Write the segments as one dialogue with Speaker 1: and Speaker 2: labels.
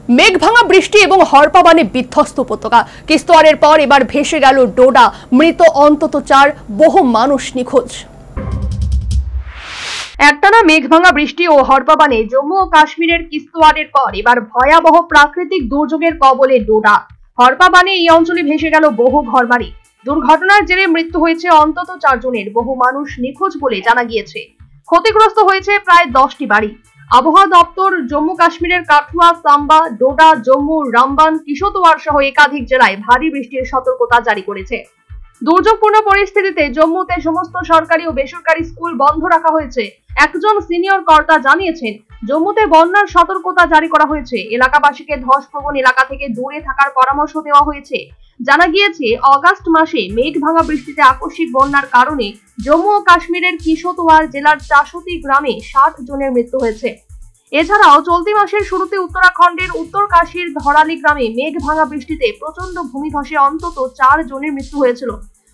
Speaker 1: মেঘভাঙা বৃষ্টি এবং হরপাবানে বিধ্বস্ত উপত্যকা। কিস্তোয়ারের পর এবার ভেসে গেল ডোডা। মৃত অন্তত 4, বহু মানুষ নিখোঁজ। একটানা মেঘভাঙা বৃষ্টি ও হরপাবানে জম্মু ও কাশ্মীরের কিস্তোয়ারের পর এবার ভয়াবহ প্রাকৃতিক দুর্যোগের কবলে ডোডা। হরপাবানে এই অঞ্চলে ভেসে গেল বহু ঘরবাড়ি। দুর্ঘটনার জেরে মৃত্যু হয়েছে অন্তত 4 জনের, বহু মানুষ নিখোঁজ বলে জানা গিয়েছে। ক্ষতিগ্রস্ত হয়েছে প্রায় 10টি বাড়ি। আবহাওয়া দপ্তর জম্মু কাশ্মীরের কাঠুয়া, সাম্বা, ডোডা, জম্মু, রামবান, কিশতওয়ার সহ একাধিক জেলায় ভারী বৃষ্টির সতর্কতা জারি করেছে। দুর্যোগপূর্ণ পরিস্থিতিতে জম্মুতে সমস্ত সরকারি ও বেসরকারি স্কুল বন্ধ রাখা হয়েছে। একজন সিনিয়র কর্তা জানিয়েছেন, জম্মুতে বন্যার সতর্কতা জারি করা হয়েছে। এলাকাবাসীকে ধসপ্রবণ এলাকা থেকে দূরে থাকার পরামর্শ দেওয়া হয়েছে। জানা গিয়েছে, অগাস্ট মাসে মেঘ ভাঙা বৃষ্টিতে আকস্মিক বন্যার কারণে জম্মু ও কাশ্মীরের কিশতওয়ার জেলার 400টি গ্রামে 60 জনের মৃত্যু হয়েছে। এছাড়াও চলতি মাসের শুরুতে উত্তরাখণ্ডের উত্তর কাশীর ধরালি গ্রামে মেঘ ভাঙা বৃষ্টিতে প্রচন্ড ভূমিধসে অন্তত 4 জনের মৃত্যু হয়েছিল।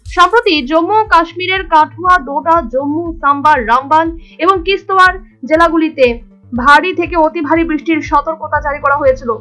Speaker 1: সম্প্রতি জম্মু ও কাশ্মীরের কাঠুয়া, ডোডা, জম্মু, সাম্বা, রামবান এবং কিস্তওয়ার জেলাগুলিতে ভারী থেকে অতি ভারী বৃষ্টির সতর্কতা জারি করা হয়েছিল।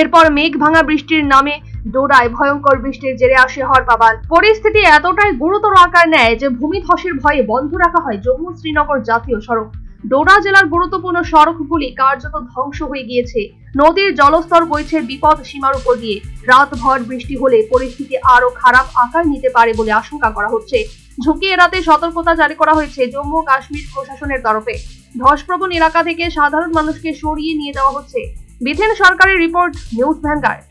Speaker 1: এরপর মেঘ ভাঙা বৃষ্টির নামে ডোডায় ভয়ঙ্কর বৃষ্টির জেরে আসে হরপাবান। পরিস্থিতি এতটাই গুরুতর আকার নেয় যে ভূমিধসের ভয়ে বন্ধ রাখা হয় জম্মু শ্রীনগর জাতীয় সড়ক। ডোডা জেলার গুরুত্বপূর্ণ সড়কগুলি কার্যত ধ্বংস হয়ে গিয়েছে। নদীর জলস্তর বইছে বিপদ সীমার উপর দিয়ে। রাতভর বৃষ্টি হলে পরিস্থিতি আরো খারাপ আকার নিতে পারে বলে আশঙ্কা করা হচ্ছে। ঝুঁকি এড়াতে সতর্কতা জারি করা হয়েছে জম্মু ও কাশ্মীর প্রশাসনের তরফে। ধসপ্রবণ এলাকা থেকে সাধারণ মানুষকে সরিয়ে নিয়ে যাওয়া হচ্ছে। বিথেন সরকারের রিপোর্ট, নিউজ ভ্যানগার্ড।